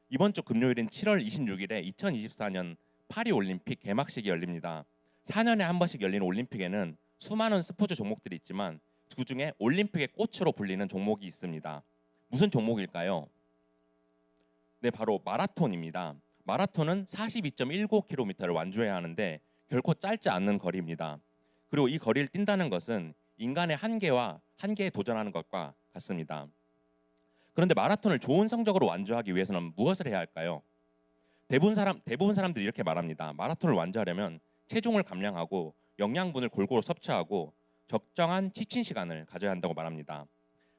이번 주 금요일인 7월 26일에 2024년 파리 올림픽 개막식이 열립니다. 4년에 한 번씩 열리는 올림픽에는 수많은 스포츠 종목들이 있지만 그중에 올림픽의 꽃으로 불리는 종목이 있습니다. 무슨 종목일까요? 네, 바로 마라톤입니다. 마라톤은 42.19km를 완주해야 하는데 결코 짧지 않는 거리입니다. 그리고 이 거리를 뛴다는 것은 인간의 한계와 한계에 도전하는 것과 같습니다. 그런데 마라톤을 좋은 성적으로 완주하기 위해서는 무엇을 해야 할까요? 대부분 사람들이 이렇게 말합니다. 마라톤을 완주하려면 체중을 감량하고 영양분을 골고루 섭취하고 적정한 취침 시간을 가져야 한다고 말합니다.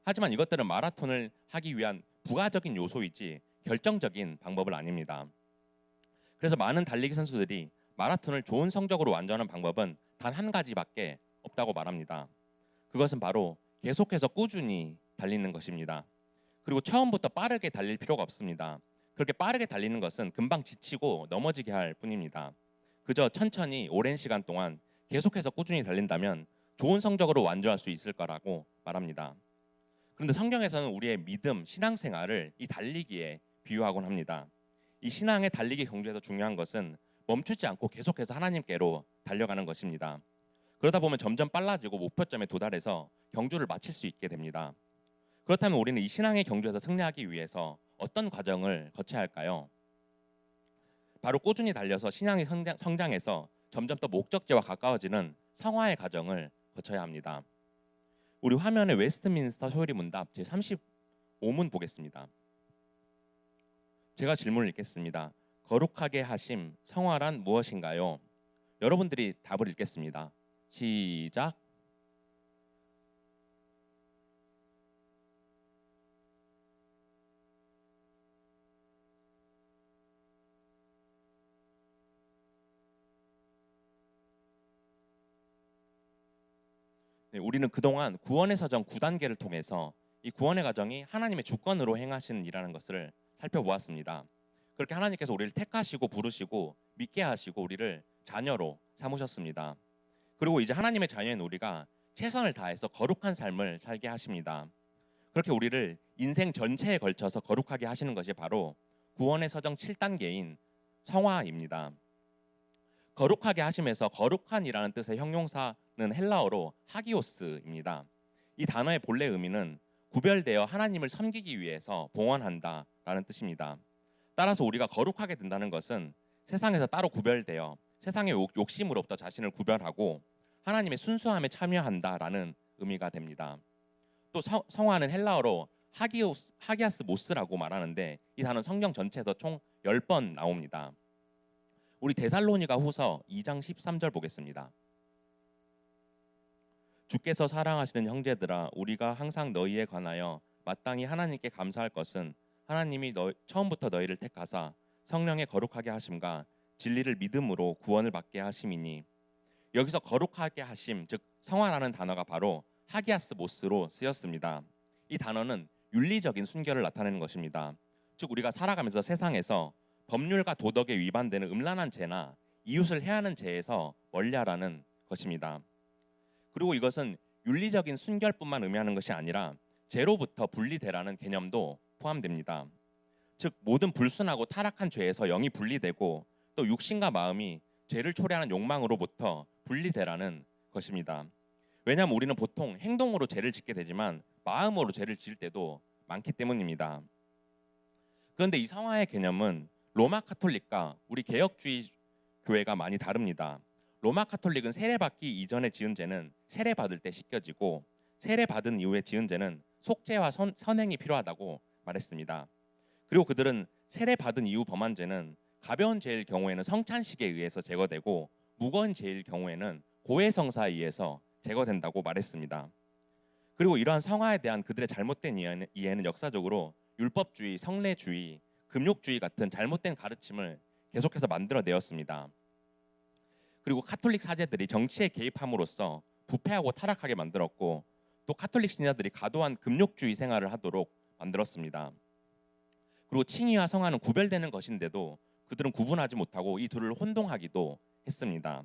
하지만 이것들은 마라톤을 하기 위한 부가적인 요소이지 결정적인 방법은 아닙니다. 그래서 많은 달리기 선수들이 마라톤을 좋은 성적으로 완주하는 방법은 단 한 가지밖에 없다고 말합니다. 그것은 바로 계속해서 꾸준히 달리는 것입니다. 그리고 처음부터 빠르게 달릴 필요가 없습니다. 그렇게 빠르게 달리는 것은 금방 지치고 넘어지게 할 뿐입니다. 그저 천천히 오랜 시간 동안 계속해서 꾸준히 달린다면 좋은 성적으로 완주할 수 있을 거라고 말합니다. 그런데 성경에서는 우리의 믿음, 신앙생활을 이 달리기에 비유하곤 합니다. 이 신앙의 달리기 경주에서 중요한 것은 멈추지 않고 계속해서 하나님께로 달려가는 것입니다. 그러다 보면 점점 빨라지고 목표점에 도달해서 경주를 마칠 수 있게 됩니다. 그렇다면 우리는 이 신앙의 경주에서 승리하기 위해서 어떤 과정을 거쳐야 할까요? 바로 꾸준히 달려서 신앙이 성장해서 점점 더 목적지와 가까워지는 성화의 과정을 거쳐야 합니다. 우리 화면에 웨스트민스터 쇼리 문답 제35문 보겠습니다. 제가 질문을 읽겠습니다. 거룩하게 하심 성화란 무엇인가요? 여러분들이 답을 읽겠습니다. 시작. 네, 우리는 그동안 구원의 사정 9단계를 통해서 이 구원의 과정이 하나님의 주권으로 행하시는 일이라는 것을 살펴보았습니다. 그렇게 하나님께서 우리를 택하시고 부르시고 믿게 하시고 우리를 자녀로 삼으셨습니다. 그리고 이제 하나님의 자녀인 우리가 최선을 다해서 거룩한 삶을 살게 하십니다. 그렇게 우리를 인생 전체에 걸쳐서 거룩하게 하시는 것이 바로 구원의 서정 7단계인 성화입니다. 거룩하게 하심에서 거룩한이라는 뜻의 형용사는 헬라어로 하기오스입니다. 이 단어의 본래 의미는 구별되어 하나님을 섬기기 위해서 봉헌한다라는 뜻입니다. 따라서 우리가 거룩하게 된다는 것은 세상에서 따로 구별되어 세상의 욕심으로부터 자신을 구별하고 하나님의 순수함에 참여한다라는 의미가 됩니다. 또 성화는 헬라어로 하기아스 모스라고 말하는데 이 단어는 성경 전체에서 총 10번 나옵니다. 우리 데살로니가 후서 2장 13절 보겠습니다. 주께서 사랑하시는 형제들아 우리가 항상 너희에 관하여 마땅히 하나님께 감사할 것은 하나님이 처음부터 너희를 택하사 성령의 거룩하게 하심과 진리를 믿음으로 구원을 받게 하심이니. 여기서 거룩하게 하심 즉 성화라는 단어가 바로 하기아스 모스로 쓰였습니다. 이 단어는 윤리적인 순결을 나타내는 것입니다. 즉 우리가 살아가면서 세상에서 법률과 도덕에 위반되는 음란한 죄나 이웃을 해하는 죄에서 멀리하라는 것입니다. 그리고 이것은 윤리적인 순결뿐만 의미하는 것이 아니라 죄로부터 분리되라는 개념도 포함됩니다. 즉 모든 불순하고 타락한 죄에서 영이 분리되고 또 육신과 마음이 죄를 초래하는 욕망으로부터 분리되라는 것입니다. 왜냐하면 우리는 보통 행동으로 죄를 짓게 되지만 마음으로 죄를 지을 때도 많기 때문입니다. 그런데 이 성화의 개념은 로마 카톨릭과 우리 개혁주의 교회가 많이 다릅니다. 로마 카톨릭은 세례받기 이전에 지은 죄는 세례받을 때 씻겨지고 세례받은 이후에 지은 죄는 속죄와 선행이 필요하다고 말했습니다. 그리고 그들은 세례받은 이후 범한 죄는 가벼운 죄일 경우에는 성찬식에 의해서 제거되고 무거운 죄일 경우에는 고해성사에 의해서 제거된다고 말했습니다. 그리고 이러한 성화에 대한 그들의 잘못된 이해는 역사적으로 율법주의, 성례주의, 금욕주의 같은 잘못된 가르침을 계속해서 만들어내었습니다. 그리고 카톨릭 사제들이 정치에 개입함으로써 부패하고 타락하게 만들었고 또 카톨릭 신자들이 과도한 금욕주의 생활을 하도록 만들었습니다. 그리고 칭의와 성화는 구별되는 것인데도 그들은 구분하지 못하고 이 둘을 혼동하기도 했습니다.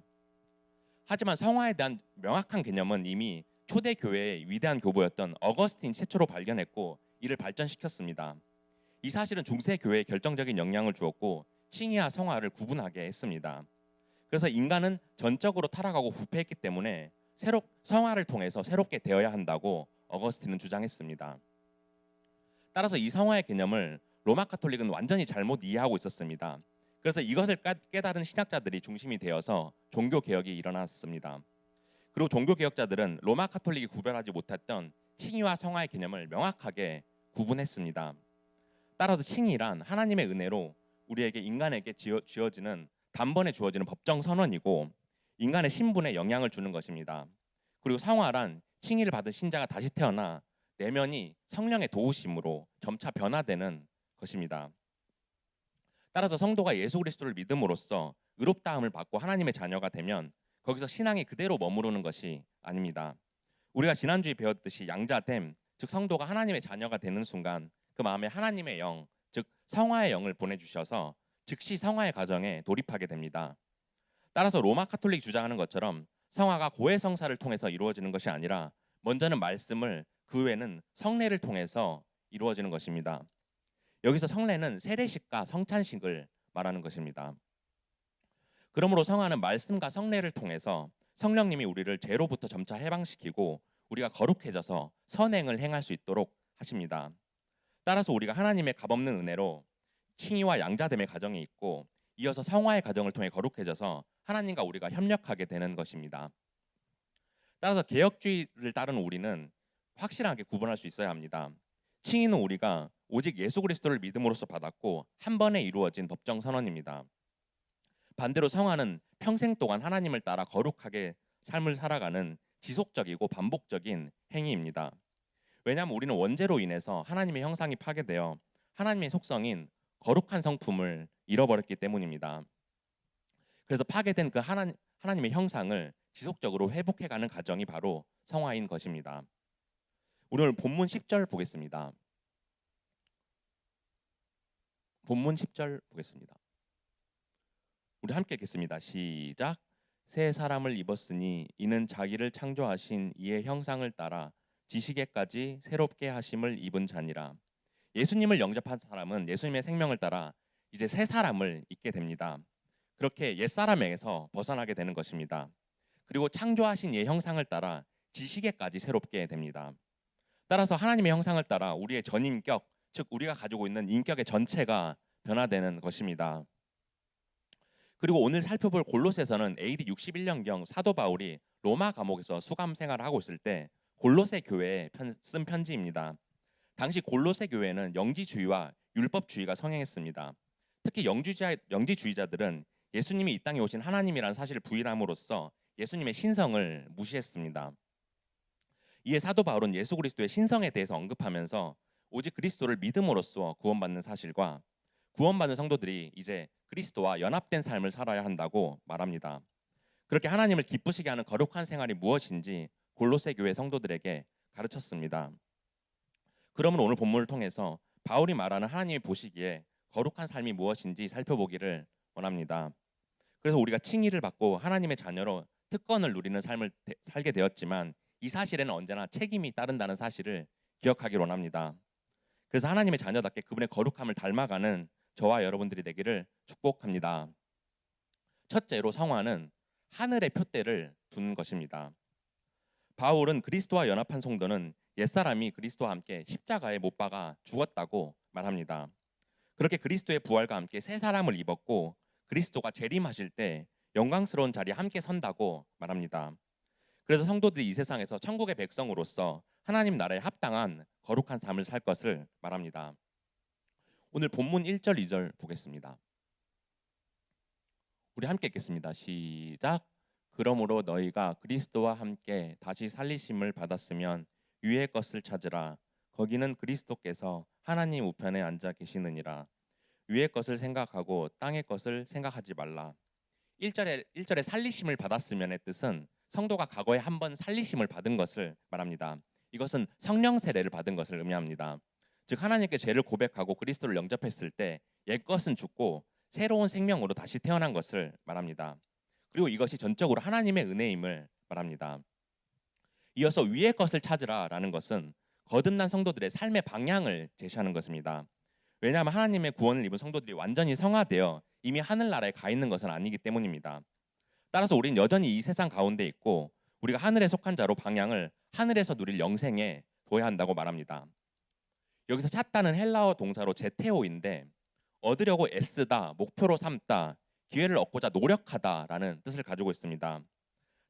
하지만 성화에 대한 명확한 개념은 이미 초대 교회의 위대한 교보였던 어거스틴 최초로 발견했고 이를 발전시켰습니다. 이 사실은 중세 교회에 결정적인 영향을 주었고 칭의와 성화를 구분하게 했습니다. 그래서 인간은 전적으로 타락하고 부패했기 때문에 성화를 통해서 새롭게 되어야 한다고 어거스틴은 주장했습니다. 따라서 이 성화의 개념을 로마 카톨릭은 완전히 잘못 이해하고 있었습니다. 그래서 이것을 깨달은 신학자들이 중심이 되어서 종교 개혁이 일어났습니다. 그리고 종교 개혁자들은 로마 카톨릭이 구별하지 못했던 칭의와 성화의 개념을 명확하게 구분했습니다. 따라서 칭의란 하나님의 은혜로 우리에게 인간에게 주어지는 단번에 주어지는 법정 선언이고 인간의 신분에 영향을 주는 것입니다. 그리고 성화란 칭의를 받은 신자가 다시 태어나 내면이 성령의 도우심으로 점차 변화되는 것입니다. 따라서 성도가 예수 그리스도를 믿음으로써 의롭다함을 받고 하나님의 자녀가 되면 거기서 신앙이 그대로 머무르는 것이 아닙니다. 우리가 지난주에 배웠듯이 양자됨, 즉 성도가 하나님의 자녀가 되는 순간 그 마음에 하나님의 영, 즉 성화의 영을 보내주셔서 즉시 성화의 과정에 돌입하게 됩니다. 따라서 로마 카톨릭이 주장하는 것처럼 성화가 고해성사를 통해서 이루어지는 것이 아니라 먼저는 말씀을, 그 후에는 성례를 통해서 이루어지는 것입니다. 여기서 성례는 세례식과 성찬식을 말하는 것입니다. 그러므로 성화는 말씀과 성례를 통해서 성령님이 우리를 죄로부터 점차 해방시키고 우리가 거룩해져서 선행을 행할 수 있도록 하십니다. 따라서 우리가 하나님의 값없는 은혜로 칭의와 양자됨의 과정이 있고 이어서 성화의 과정을 통해 거룩해져서 하나님과 우리가 협력하게 되는 것입니다. 따라서 개혁주의를 따르는 우리는 확실하게 구분할 수 있어야 합니다. 칭의는 우리가 오직 예수 그리스도를 믿음으로써 받았고 한 번에 이루어진 법정 선언입니다. 반대로 성화는 평생 동안 하나님을 따라 거룩하게 삶을 살아가는 지속적이고 반복적인 행위입니다. 왜냐하면 우리는 원죄로 인해서 하나님의 형상이 파괴되어 하나님의 속성인 거룩한 성품을 잃어버렸기 때문입니다. 그래서 파괴된 그 하나님의 형상을 지속적으로 회복해가는 과정이 바로 성화인 것입니다. 우리 오늘 본문 10절 보겠습니다. 본문 10절 보겠습니다. 우리 함께 읽겠습니다. 시작. 새 사람을 입었으니 이는 자기를 창조하신 이의 형상을 따라 지식에까지 새롭게 하심을 입은 자니라. 예수님을 영접한 사람은 예수님의 생명을 따라 이제 새 사람을 입게 됩니다. 그렇게 옛사람에게서 벗어나게 되는 것입니다. 그리고 창조하신 이의 형상을 따라 지식에까지 새롭게 됩니다. 따라서 하나님의 형상을 따라 우리의 전인격, 즉 우리가 가지고 있는 인격의 전체가 변화되는 것입니다. 그리고 오늘 살펴볼 골로새서는 AD 61년경 사도 바울이 로마 감옥에서 수감 생활을 하고 있을 때 골로새 교회에 쓴 편지입니다. 당시 골로새 교회는 영지주의와 율법주의가 성행했습니다. 특히 영지주의자들은 예수님이 이 땅에 오신 하나님이라는 사실을 부인함으로써 예수님의 신성을 무시했습니다. 이에 사도 바울은 예수 그리스도의 신성에 대해서 언급하면서 오직 그리스도를 믿음으로써 구원받는 사실과 구원받는 성도들이 이제 그리스도와 연합된 삶을 살아야 한다고 말합니다. 그렇게 하나님을 기쁘시게 하는 거룩한 생활이 무엇인지 골로새 교회 성도들에게 가르쳤습니다. 그러면 오늘 본문을 통해서 바울이 말하는 하나님이 보시기에 거룩한 삶이 무엇인지 살펴보기를 원합니다. 그래서 우리가 칭의를 받고 하나님의 자녀로 특권을 누리는 삶을 살게 되었지만 이 사실에는 언제나 책임이 따른다는 사실을 기억하기를 원합니다. 그래서 하나님의 자녀답게 그분의 거룩함을 닮아가는 저와 여러분들이 되기를 축복합니다. 첫째로 성화는 하늘의 표대를 둔 것입니다. 바울은 그리스도와 연합한 성도는 옛사람이 그리스도와 함께 십자가에 못 박아 죽었다고 말합니다. 그렇게 그리스도의 부활과 함께 새 사람을 입었고 그리스도가 재림하실 때 영광스러운 자리에 함께 선다고 말합니다. 그래서 성도들이 이 세상에서 천국의 백성으로서 하나님 나라에 합당한 거룩한 삶을 살 것을 말합니다. 오늘 본문 1절 2절 보겠습니다. 우리 함께 읽겠습니다. 시작. 그러므로 너희가 그리스도와 함께 다시 살리심을 받았으면 위의 것을 찾으라. 거기는 그리스도께서 하나님 우편에 앉아 계시느니라. 위의 것을 생각하고 땅의 것을 생각하지 말라. 1절에 살리심을 받았으면의 뜻은 성도가 과거에 한번 살리심을 받은 것을 말합니다. 이것은 성령 세례를 받은 것을 의미합니다. 즉 하나님께 죄를 고백하고 그리스도를 영접했을 때 옛것은 죽고 새로운 생명으로 다시 태어난 것을 말합니다. 그리고 이것이 전적으로 하나님의 은혜임을 말합니다. 이어서 위의 것을 찾으라라는 것은 거듭난 성도들의 삶의 방향을 제시하는 것입니다. 왜냐하면 하나님의 구원을 입은 성도들이 완전히 성화되어 이미 하늘나라에 가 있는 것은 아니기 때문입니다. 따라서 우리는 여전히 이 세상 가운데 있고 우리가 하늘에 속한 자로 방향을 하늘에서 누릴 영생에 둬야 한다고 말합니다. 여기서 찾다는 헬라어 동사로 제테오인데 얻으려고 애쓰다, 목표로 삼다, 기회를 얻고자 노력하다라는 뜻을 가지고 있습니다.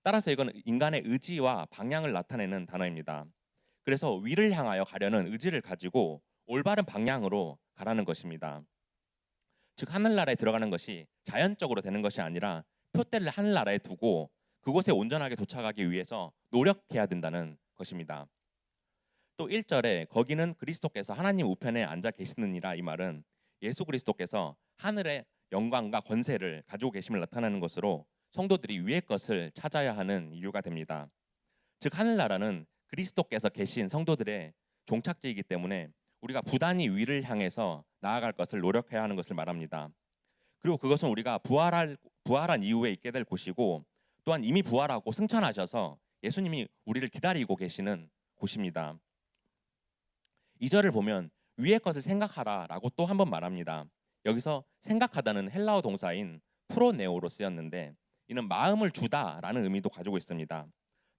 따라서 이건 인간의 의지와 방향을 나타내는 단어입니다. 그래서 위를 향하여 가려는 의지를 가지고 올바른 방향으로 가라는 것입니다. 즉 하늘나라에 들어가는 것이 자연적으로 되는 것이 아니라 표대를 하늘나라에 두고 그곳에 온전하게 도착하기 위해서 노력해야 된다는 것입니다. 또 1절에 거기는 그리스도께서 하나님 우편에 앉아 계시느니라, 이 말은 예수 그리스도께서 하늘의 영광과 권세를 가지고 계심을 나타내는 것으로 성도들이 위의 것을 찾아야 하는 이유가 됩니다. 즉 하늘나라는 그리스도께서 계신 성도들의 종착지이기 때문에 우리가 부단히 위를 향해서 나아갈 것을 노력해야 하는 것을 말합니다. 그리고 그것은 우리가 부활한 이후에 있게 될 곳이고 또한 이미 부활하고 승천하셔서 예수님이 우리를 기다리고 계시는 곳입니다. 2절을 보면 위의 것을 생각하라라고 또 한 번 말합니다. 여기서 생각하다는 헬라어 동사인 프로네오로 쓰였는데 이는 마음을 주다라는 의미도 가지고 있습니다.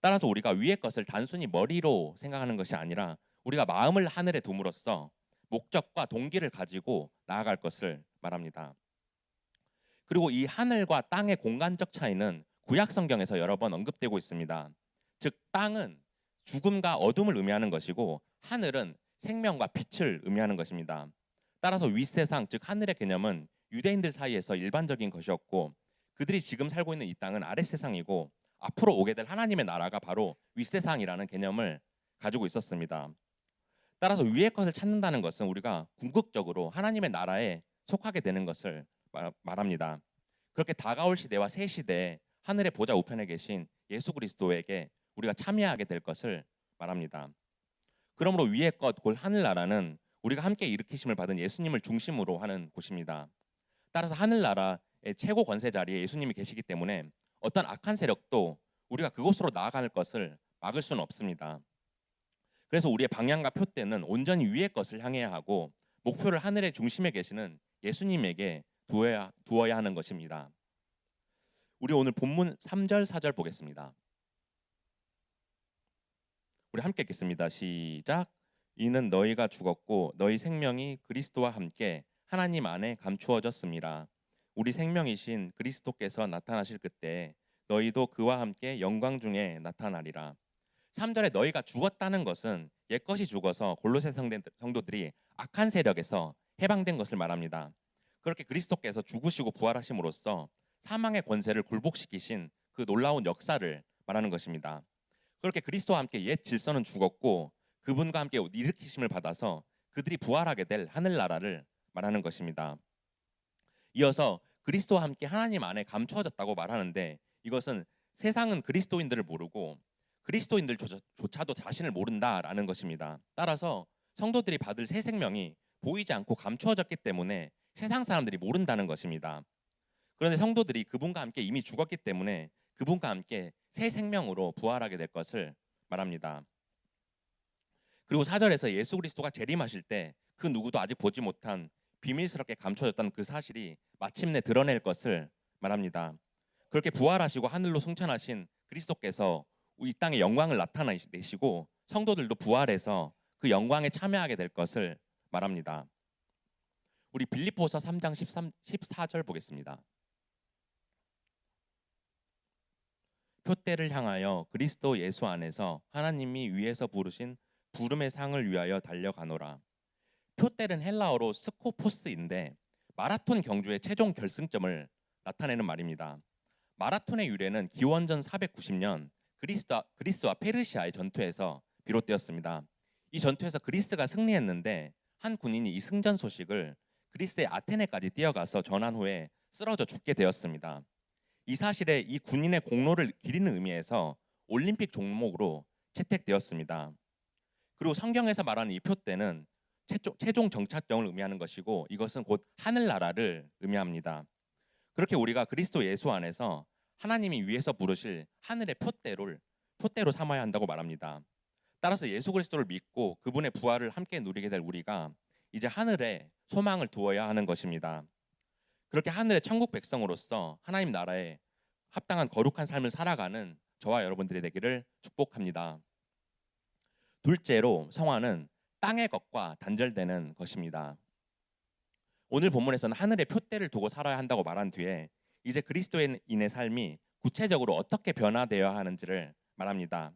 따라서 우리가 위의 것을 단순히 머리로 생각하는 것이 아니라 우리가 마음을 하늘에 둠으로써 목적과 동기를 가지고 나아갈 것을 말합니다. 그리고 이 하늘과 땅의 공간적 차이는 구약 성경에서 여러 번 언급되고 있습니다. 즉 땅은 죽음과 어둠을 의미하는 것이고 하늘은 생명과 빛을 의미하는 것입니다. 따라서 윗세상 즉 하늘의 개념은 유대인들 사이에서 일반적인 것이었고 그들이 지금 살고 있는 이 땅은 아랫세상이고 앞으로 오게 될 하나님의 나라가 바로 윗세상이라는 개념을 가지고 있었습니다. 따라서 위의 것을 찾는다는 것은 우리가 궁극적으로 하나님의 나라에 속하게 되는 것을 말합니다. 그렇게 다가올 시대와 새 시대에 하늘의 보좌 우편에 계신 예수 그리스도에게 우리가 참여하게 될 것을 말합니다. 그러므로 위의 것, 곧 하늘나라는 우리가 함께 일으키심을 받은 예수님을 중심으로 하는 곳입니다. 따라서 하늘나라의 최고 권세 자리에 예수님이 계시기 때문에 어떤 악한 세력도 우리가 그곳으로 나아갈 것을 막을 수는 없습니다. 그래서 우리의 방향과 표대는 온전히 위의 것을 향해야 하고 목표를 하늘의 중심에 계시는 예수님에게 두어야 하는 것입니다. 우리 오늘 본문 3절 4절 보겠습니다. 우리 함께 읽겠습니다. 시작. 이는 너희가 죽었고 너희 생명이 그리스도와 함께 하나님 안에 감추어졌습니다. 우리 생명이신 그리스도께서 나타나실 그때 너희도 그와 함께 영광 중에 나타나리라. 3절에 너희가 죽었다는 것은 옛것이 죽어서 골로새 성도들이 악한 세력에서 해방된 것을 말합니다. 그렇게 그리스도께서 죽으시고 부활하심으로써 사망의 권세를 굴복시키신 그 놀라운 역사를 말하는 것입니다. 그렇게 그리스도와 함께 옛 질서는 죽었고 그분과 함께 일으키심을 받아서 그들이 부활하게 될 하늘나라를 말하는 것입니다. 이어서 그리스도와 함께 하나님 안에 감추어졌다고 말하는데 이것은 세상은 그리스도인들을 모르고 그리스도인들조차도 자신을 모른다라는 것입니다. 따라서 성도들이 받을 새 생명이 보이지 않고 감추어졌기 때문에 세상 사람들이 모른다는 것입니다. 그런데 성도들이 그분과 함께 이미 죽었기 때문에 그분과 함께 새 생명으로 부활하게 될 것을 말합니다. 그리고 4절에서 예수 그리스도가 재림하실 때 그 누구도 아직 보지 못한 비밀스럽게 감춰졌던 그 사실이 마침내 드러낼 것을 말합니다. 그렇게 부활하시고 하늘로 승천하신 그리스도께서 이 땅에 영광을 나타내시고 성도들도 부활해서 그 영광에 참여하게 될 것을 말합니다. 우리 빌립보서 3장 14절 보겠습니다. 표대를 향하여 그리스도 예수 안에서 하나님이 위에서 부르신 부름의 상을 위하여 달려가노라. 표대는 헬라어로 스코포스인데 마라톤 경주의 최종 결승점을 나타내는 말입니다. 마라톤의 유래는 기원전 490년 그리스와 페르시아의 전투에서 비롯되었습니다. 이 전투에서 그리스가 승리했는데 한 군인이 이 승전 소식을 그리스의 아테네까지 뛰어가서 전한 후에 쓰러져 죽게 되었습니다. 이 사실에 이 군인의 공로를 기리는 의미에서 올림픽 종목으로 채택되었습니다. 그리고 성경에서 말하는 이 표대는 최종 정착점을 의미하는 것이고 이것은 곧 하늘나라를 의미합니다. 그렇게 우리가 그리스도 예수 안에서 하나님이 위에서 부르실 하늘의 표대로 삼아야 한다고 말합니다. 따라서 예수 그리스도를 믿고 그분의 부활을 함께 누리게 될 우리가 이제 하늘에 소망을 두어야 하는 것입니다. 그렇게 하늘의 천국 백성으로서 하나님 나라에 합당한 거룩한 삶을 살아가는 저와 여러분들이 되기를 축복합니다. 둘째로 성화는 땅의 것과 단절되는 것입니다. 오늘 본문에서는 하늘의 표대를 두고 살아야 한다고 말한 뒤에 이제 그리스도인의 삶이 구체적으로 어떻게 변화되어야 하는지를 말합니다.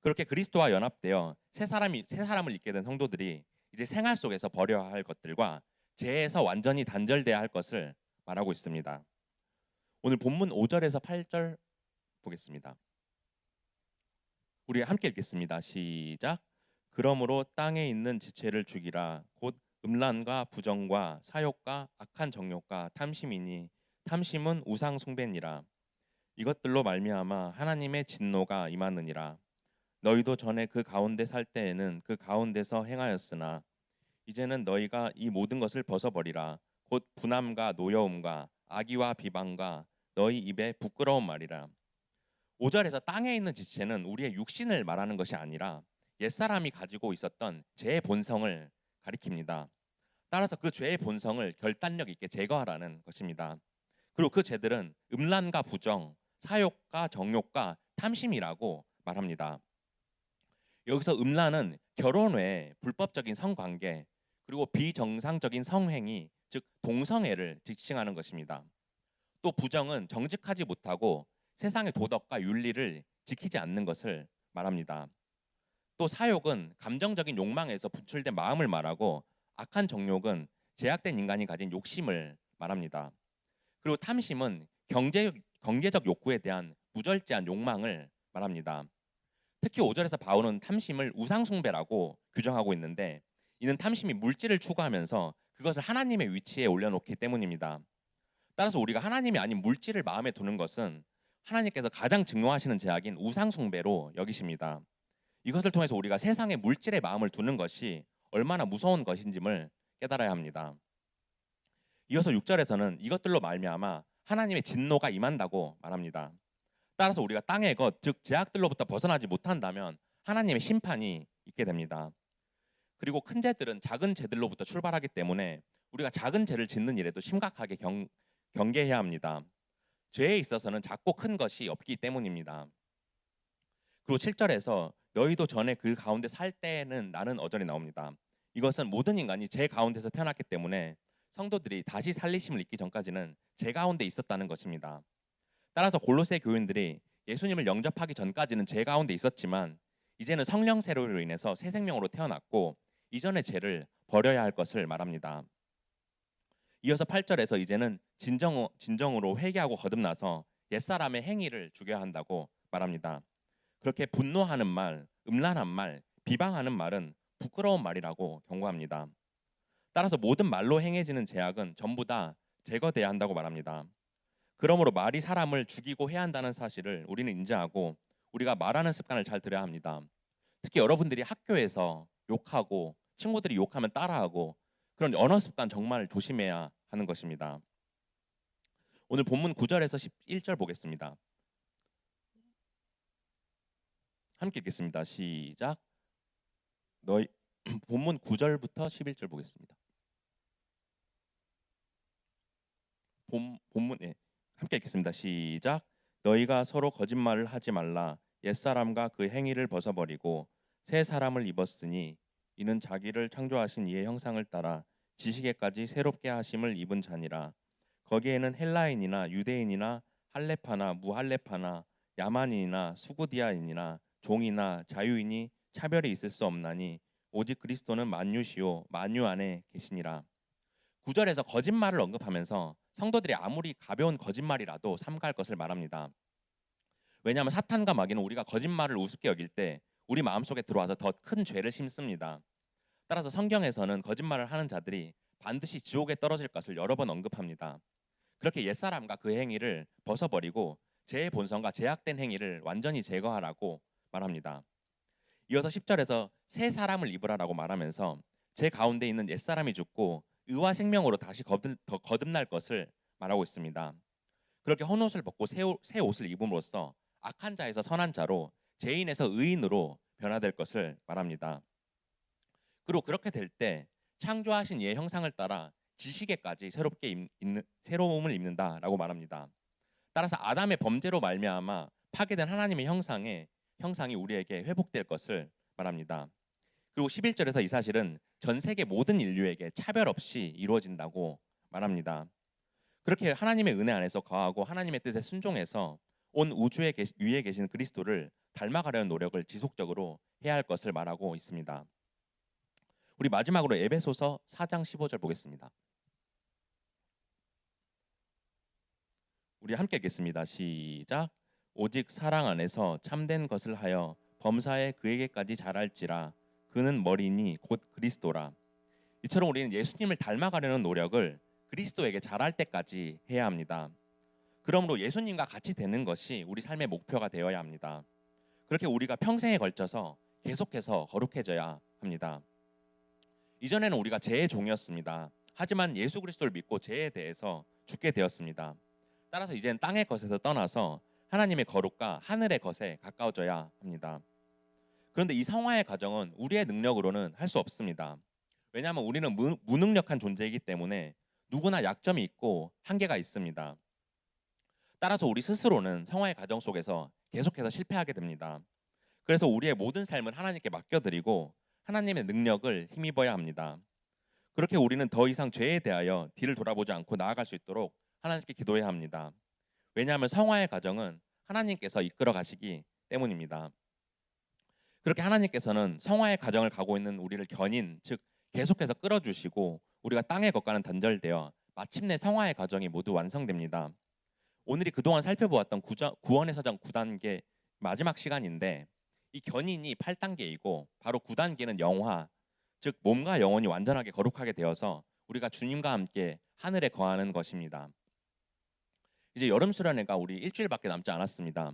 그렇게 그리스도와 연합되어 새 사람을 입게 된 성도들이 이제 생활 속에서 버려야 할 것들과 죄에서 완전히 단절돼야 할 것을 말하고 있습니다. 오늘 본문 5절에서 8절 보겠습니다. 우리 함께 읽겠습니다. 시작. 그러므로 땅에 있는 지체를 죽이라. 곧 음란과 부정과 사욕과 악한 정욕과 탐심이니 탐심은 우상 숭배니라. 이것들로 말미암아 하나님의 진노가 임하느니라. 너희도 전에 그 가운데 살 때에는 그 가운데서 행하였으나 이제는 너희가 이 모든 것을 벗어버리라. 곧 분함과 노여움과 악의와 비방과 너희 입에 부끄러운 말이라. 5절에서 땅에 있는 지체는 우리의 육신을 말하는 것이 아니라 옛사람이 가지고 있었던 죄의 본성을 가리킵니다. 따라서 그 죄의 본성을 결단력 있게 제거하라는 것입니다. 그리고 그 죄들은 음란과 부정, 사욕과 정욕과 탐심이라고 말합니다. 여기서 음란은 결혼 외에 불법적인 성관계 그리고 비정상적인 성행위, 즉 동성애를 지칭하는 것입니다. 또 부정은 정직하지 못하고 세상의 도덕과 윤리를 지키지 않는 것을 말합니다. 또 사욕은 감정적인 욕망에서 분출된 마음을 말하고 악한 정욕은 제약된 인간이 가진 욕심을 말합니다. 그리고 탐심은 경제적 욕구에 대한 무절제한 욕망을 말합니다. 특히 5절에서 바울은 탐심을 우상숭배라고 규정하고 있는데 이는 탐심이 물질을 추구하면서 그것을 하나님의 위치에 올려놓기 때문입니다. 따라서 우리가 하나님이 아닌 물질을 마음에 두는 것은 하나님께서 가장 증오하시는 죄악인 우상숭배로 여기십니다. 이것을 통해서 우리가 세상의 물질의 마음을 두는 것이 얼마나 무서운 것인지를 깨달아야 합니다. 이어서 6절에서는 이것들로 말미암아 하나님의 진노가 임한다고 말합니다. 따라서 우리가 땅의 것, 즉 죄악들로부터 벗어나지 못한다면 하나님의 심판이 있게 됩니다. 그리고 큰 죄들은 작은 죄들로부터 출발하기 때문에 우리가 작은 죄를 짓는 일에도 심각하게 경계해야 합니다. 죄에 있어서는 작고 큰 것이 없기 때문입니다. 그리고 7절에서 너희도 전에 그 가운데 살 때에는 라는 어절이 나옵니다. 이것은 모든 인간이 죄 가운데서 태어났기 때문에 성도들이 다시 살리심을 입기 전까지는 죄 가운데 있었다는 것입니다. 따라서 골로새 교인들이 예수님을 영접하기 전까지는 죄 가운데 있었지만 이제는 성령 세례로 인해서 새 생명으로 태어났고 이전의 죄를 버려야 할 것을 말합니다. 이어서 8절에서 이제는 진정으로 회개하고 거듭나서 옛사람의 행위를 죽여야 한다고 말합니다. 그렇게 분노하는 말, 음란한 말, 비방하는 말은 부끄러운 말이라고 경고합니다. 따라서 모든 말로 행해지는 죄악은 전부 다 제거돼야 한다고 말합니다. 그러므로 말이 사람을 죽이고 해야 한다는 사실을 우리는 인지하고 우리가 말하는 습관을 잘 들여야 합니다. 특히 여러분들이 학교에서 욕하고 친구들이 욕하면 따라하고 그런 언어 습관 정말 조심해야 하는 것입니다. 오늘 본문 9절에서 11절 보겠습니다. 함께 읽겠습니다. 시작. 본문 9절부터 11절 보겠습니다. 본문에 함께 읽겠습니다. 시작. 너희가 서로 거짓말을 하지 말라. 옛사람과 그 행위를 벗어버리고 새 사람을 입었으니 이는 자기를 창조하신 이의 형상을 따라 지식에까지 새롭게 하심을 입은 자니라. 거기에는 헬라인이나 유대인이나 할레파나 무할레파나 야만인이나 수구디아인이나 종이나 자유인이 차별이 있을 수 없나니 오직 그리스도는 만유시요 만유 안에 계시니라. 9절에서 거짓말을 언급하면서 성도들이 아무리 가벼운 거짓말이라도 삼가할 것을 말합니다. 왜냐하면 사탄과 마귀는 우리가 거짓말을 우습게 여길 때 우리 마음속에 들어와서 더 큰 죄를 심습니다. 따라서 성경에서는 거짓말을 하는 자들이 반드시 지옥에 떨어질 것을 여러 번 언급합니다. 그렇게 옛사람과 그 행위를 벗어버리고 죄의 본성과 제약된 행위를 완전히 제거하라고 말합니다. 이어서 10절에서 새 사람을 입으라라고 말하면서 제 가운데 있는 옛사람이 죽고 의와 생명으로 다시 거듭날 것을 말하고 있습니다. 그렇게 헌옷을 벗고 새 옷을 입음으로써 악한 자에서 선한 자로 죄인에서 의인으로 변화될 것을 말합니다. 그리고 그렇게 될 때 창조하신 이의 형상을 따라 지식에까지 새로움을 입는다라고 말합니다. 따라서 아담의 범죄로 말미암아 파괴된 하나님의 형상이 우리에게 회복될 것을 말합니다. 그리고 11절에서 이 사실은 전 세계 모든 인류에게 차별 없이 이루어진다고 말합니다. 그렇게 하나님의 은혜 안에서 거하고 하나님의 뜻에 순종해서 온 위에 계신 그리스도를 닮아가려는 노력을 지속적으로 해야 할 것을 말하고 있습니다. 우리 마지막으로 에베소서 4장 15절 보겠습니다. 우리 함께 읽겠습니다. 시작. 오직 사랑 안에서 참된 것을 하여 범사에 그에게까지 자랄지라. 그는 머리니 곧 그리스도라. 이처럼 우리는 예수님을 닮아가려는 노력을 그리스도에게 자랄 때까지 해야 합니다. 그러므로 예수님과 같이 되는 것이 우리 삶의 목표가 되어야 합니다. 그렇게 우리가 평생에 걸쳐서 계속해서 거룩해져야 합니다. 이전에는 우리가 죄의 종이었습니다. 하지만 예수 그리스도를 믿고 죄에 대해서 죽게 되었습니다. 따라서 이제는 땅의 것에서 떠나서 하나님의 거룩과 하늘의 것에 가까워져야 합니다. 그런데 이 성화의 과정은 우리의 능력으로는 할 수 없습니다. 왜냐하면 우리는 무능력한 존재이기 때문에 누구나 약점이 있고 한계가 있습니다. 따라서 우리 스스로는 성화의 과정 속에서 계속해서 실패하게 됩니다. 그래서 우리의 모든 삶을 하나님께 맡겨드리고 하나님의 능력을 힘입어야 합니다. 그렇게 우리는 더 이상 죄에 대하여 뒤를 돌아보지 않고 나아갈 수 있도록 하나님께 기도해야 합니다. 왜냐하면 성화의 과정은 하나님께서 이끌어 가시기 때문입니다. 그렇게 하나님께서는 성화의 과정을 가고 있는 우리를 견인, 즉 계속해서 끌어주시고 우리가 땅의 것과는 단절되어 마침내 성화의 과정이 모두 완성됩니다. 오늘이 그동안 살펴보았던 구원의 사정 9단계 마지막 시간인데 이 견인이 8단계이고 바로 9단계는 영화, 즉 몸과 영혼이 완전하게 거룩하게 되어서 우리가 주님과 함께 하늘에 거하는 것입니다. 이제 여름 수련회가 우리 일주일밖에 남지 않았습니다.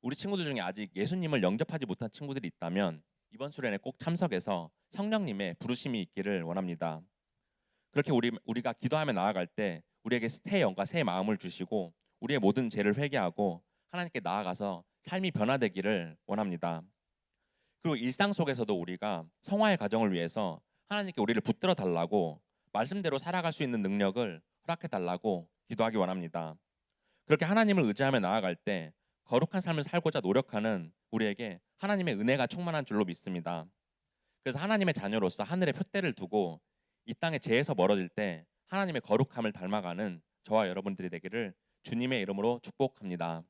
우리 친구들 중에 아직 예수님을 영접하지 못한 친구들이 있다면 이번 수련회 꼭 참석해서 성령님의 부르심이 있기를 원합니다. 그렇게 우리가 기도하며 나아갈 때 우리에게 새 영과 새 마음을 주시고 우리의 모든 죄를 회개하고 하나님께 나아가서 삶이 변화되기를 원합니다. 그리고 일상 속에서도 우리가 성화의 과정을 위해서 하나님께 우리를 붙들어 달라고 말씀대로 살아갈 수 있는 능력을 허락해 달라고 기도하기 원합니다. 그렇게 하나님을 의지하며 나아갈 때 거룩한 삶을 살고자 노력하는 우리에게 하나님의 은혜가 충만한 줄로 믿습니다. 그래서 하나님의 자녀로서 하늘에 표대를 두고 이 땅의 죄에서 멀어질 때 하나님의 거룩함을 닮아가는 저와 여러분들이 되기를 주님의 이름으로 축복합니다.